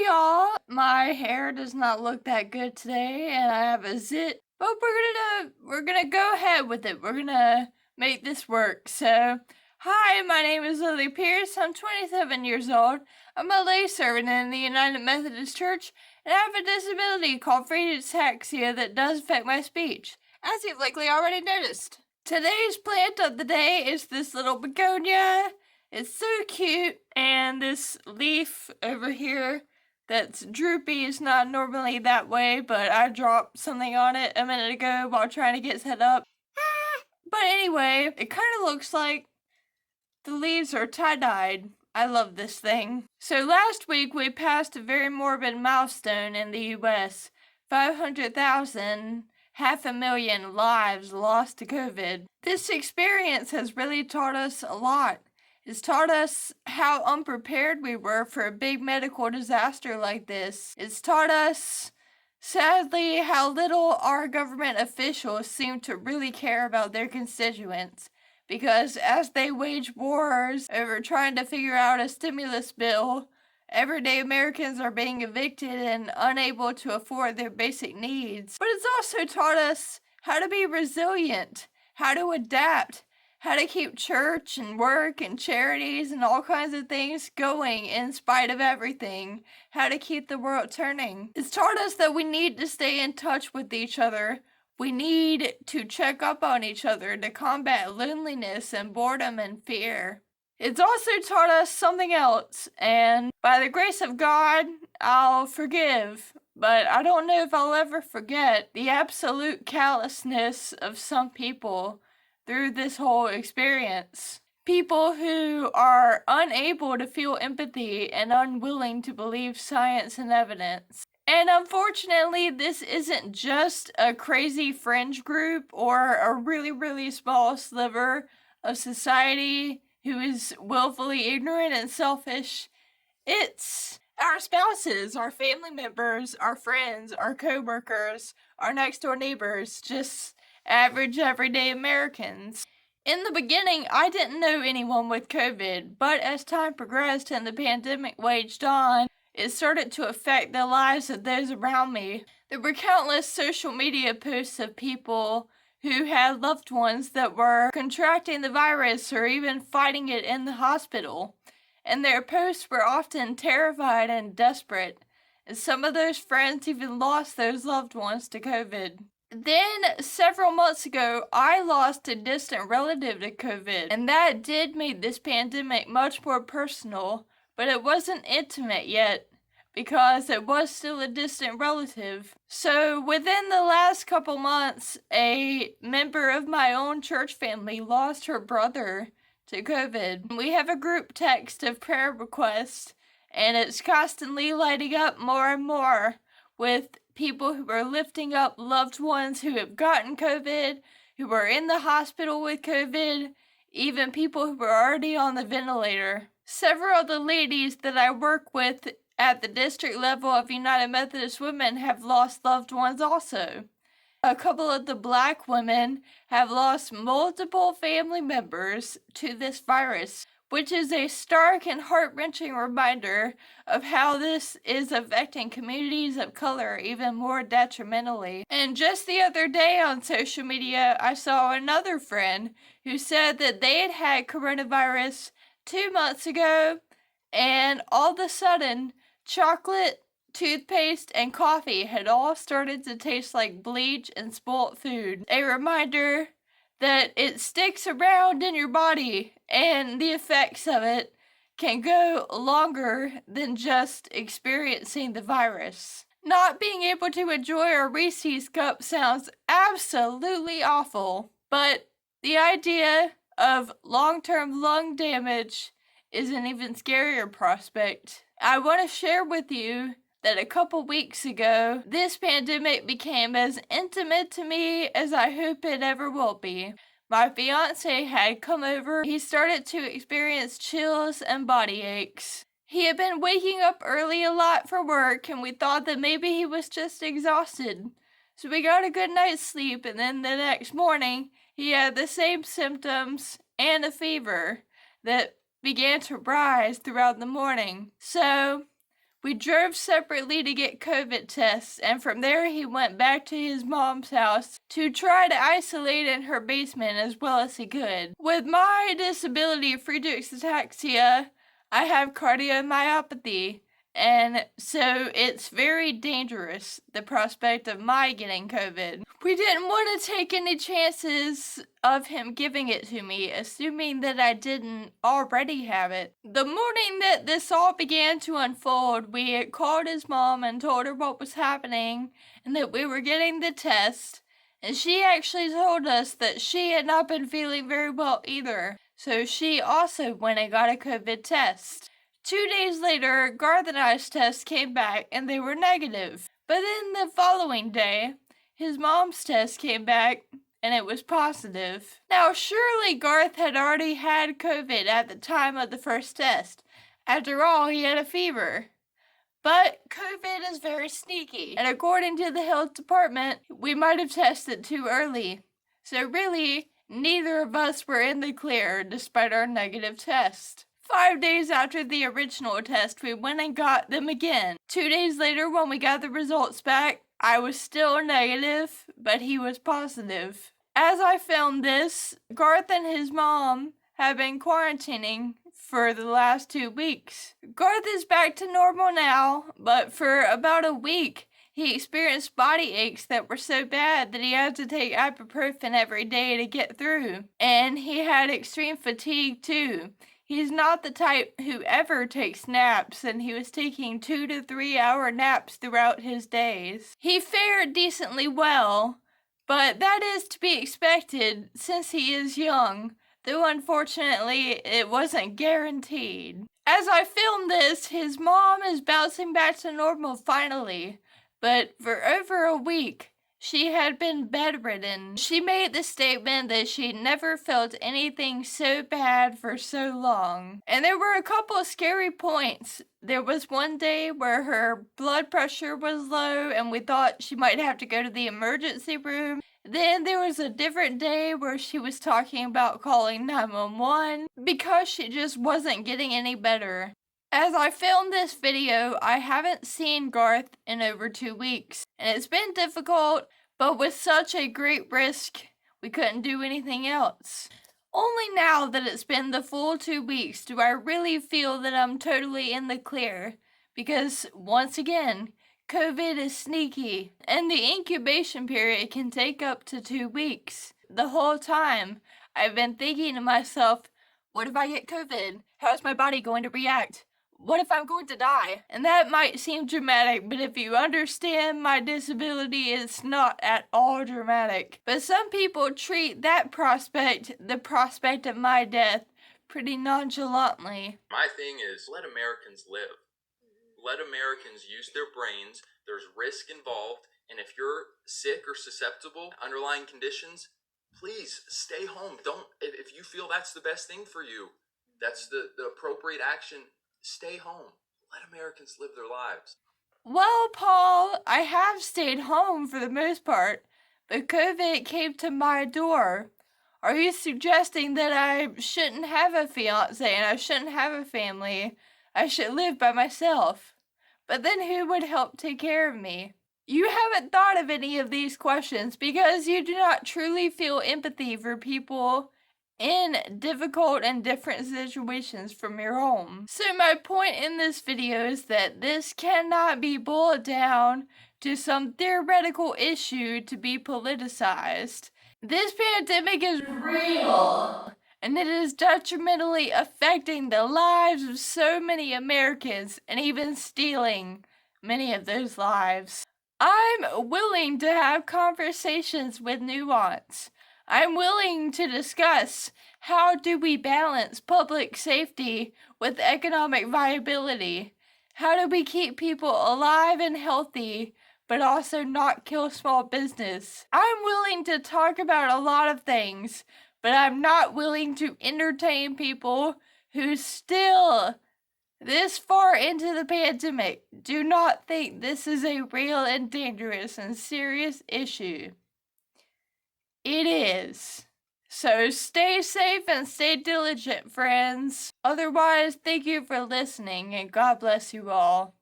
y'all. My hair does not look that good today, and I have a zit, but we're gonna go ahead with it. We're gonna make this work. So, hi, my name is Lily Pierce. I'm 27 years old. I'm a lay servant in the United Methodist Church, and I have a disability called Friedreich's ataxia that does affect my speech, as you've likely already noticed. Today's plant of the day is this little begonia. It's so cute, and this leaf over here that's droopy is not normally that way, but I dropped something on it a minute ago while trying to get set up. But anyway, it kind of looks like the leaves are tie-dyed. I love this thing. So last week we passed a very morbid milestone in the US. 500,000, 500,000 lives lost to COVID. This experience has really taught us a lot. It's taught us how unprepared we were for a big medical disaster like this. It's taught us, sadly, how little our government officials seem to really care about their constituents. Because as they wage wars over trying to figure out a stimulus bill, everyday Americans are being evicted and unable to afford their basic needs. But it's also taught us how to be resilient, how to adapt, how to keep church and work and charities and all kinds of things going in spite of everything, how to keep the world turning. It's taught us that we need to stay in touch with each other. We need to check up on each other to combat loneliness and boredom and fear. It's also taught us something else, and by the grace of God, I'll forgive. But I don't know if I'll ever forget the absolute callousness of some people through this whole experience. People who are unable to feel empathy and unwilling to believe science and evidence. And unfortunately, this isn't just a crazy fringe group or a really, really small sliver of society who is willfully ignorant and selfish. It's our spouses, our family members, our friends, our co-workers, our next door neighbors, just average everyday Americans. In the beginning, I didn't know anyone with COVID, but as time progressed and the pandemic waged on, it started to affect the lives of those around me. There were countless social media posts of people who had loved ones that were contracting the virus or even fighting it in the hospital. And their posts were often terrified and desperate. And some of those friends even lost those loved ones to COVID. Then, several months ago, I lost a distant relative to COVID, and that did make this pandemic much more personal, but it wasn't intimate yet, because it was still a distant relative. So, within the last couple months, a member of my own church family lost her brother to COVID. We have a group text of prayer requests, and it's constantly lighting up more and more with people who are lifting up loved ones who have gotten COVID, who are in the hospital with COVID, even people who are already on the ventilator. Several of the ladies that I work with at the district level of United Methodist Women have lost loved ones also. A couple of the Black women have lost multiple family members to this virus, which is a stark and heart-wrenching reminder of how this is affecting communities of color even more detrimentally. And just the other day on social media, I saw another friend who said that they had had coronavirus 2 months ago, and all of a sudden, chocolate, toothpaste, and coffee had all started to taste like bleach and spoiled food. A reminder that it sticks around in your body, and the effects of it can go longer than just experiencing the virus. Not being able to enjoy a Reese's cup sounds absolutely awful, but the idea of long-term lung damage is an even scarier prospect. I want to share with you that a couple weeks ago, this pandemic became as intimate to me as I hope it ever will be. My fiancé had come over. He started to experience chills and body aches. He had been waking up early a lot for work, and we thought that maybe he was just exhausted. So we got a good night's sleep, and then the next morning, he had the same symptoms and a fever that began to rise throughout the morning. So We drove separately to get COVID tests, and from there he went back to his mom's house to try to isolate in her basement as well as he could. With my disability of Friedreich's ataxia, I have cardiomyopathy, and so it's very dangerous, the prospect of my getting COVID. We didn't want to take any chances of him giving it to me, assuming that I didn't already have it. The morning that this all began to unfold, we had called his mom and told her what was happening and that we were getting the test, and she actually told us that she had not been feeling very well either, so she also went and got a COVID test. 2 days later, Garth and I's tests came back and they were negative. But then the following day, his mom's test came back and it was positive. Now, surely Garth had already had COVID at the time of the first test. After all, he had a fever. But COVID is very sneaky, and according to the health department, we might have tested too early. So really, neither of us were in the clear despite our negative test. 5 days after the original test, we went and got them again. 2 days later, when we got the results back, I was still negative, but he was positive. As I filmed this, Garth and his mom have been quarantining for the last 2 weeks. Garth is back to normal now, but for about a week, he experienced body aches that were so bad that he had to take ibuprofen every day to get through. And he had extreme fatigue too. He's not the type who ever takes naps, and he was taking 2 to 3 hour naps throughout his days. He fared decently well, but that is to be expected since he is young, though unfortunately it wasn't guaranteed. As I film this, his mom is bouncing back to normal finally, but for over a week, she had been bedridden. She made the statement that she'd never felt anything so bad for so long. And there were a couple of scary points. There was one day where her blood pressure was low and we thought she might have to go to the emergency room. Then there was a different day where she was talking about calling 911 because she just wasn't getting any better. As I filmed this video, I haven't seen Garth in over 2 weeks, and it's been difficult, but with such a great risk, we couldn't do anything else. Only now that it's been the full 2 weeks do I really feel that I'm totally in the clear, because once again, COVID is sneaky, and the incubation period can take up to 2 weeks. The whole time, I've been thinking to myself, what if I get COVID? How's my body going to react? What if I'm going to die? And that might seem dramatic, but if you understand my disability, it's not at all dramatic. But some people treat that prospect, the prospect of my death, pretty nonchalantly. My thing is, let Americans live. Let Americans use their brains. There's risk involved, and if you're sick or susceptible, underlying conditions, please stay home. If you feel that's the best thing for you, that's the appropriate action, stay home. Let Americans live their lives. Well, Paul, I have stayed home for the most part, but COVID came to my door. Are you suggesting that I shouldn't have a fiancé and I shouldn't have a family? I should live by myself. But then who would help take care of me? You haven't thought of any of these questions because you do not truly feel empathy for people in difficult and different situations from your own. So my point in this video is that this cannot be boiled down to some theoretical issue to be politicized. This pandemic is real, and it is detrimentally affecting the lives of so many Americans and even stealing many of those lives. I'm willing to have conversations with nuance. I'm willing to discuss how do we balance public safety with economic viability. How do we keep people alive and healthy, but also not kill small business? I'm willing to talk about a lot of things, but I'm not willing to entertain people who still, this far into the pandemic, do not think this is a real and dangerous and serious issue. It is. So stay safe and stay diligent, friends. Otherwise, thank you for listening and God bless you all.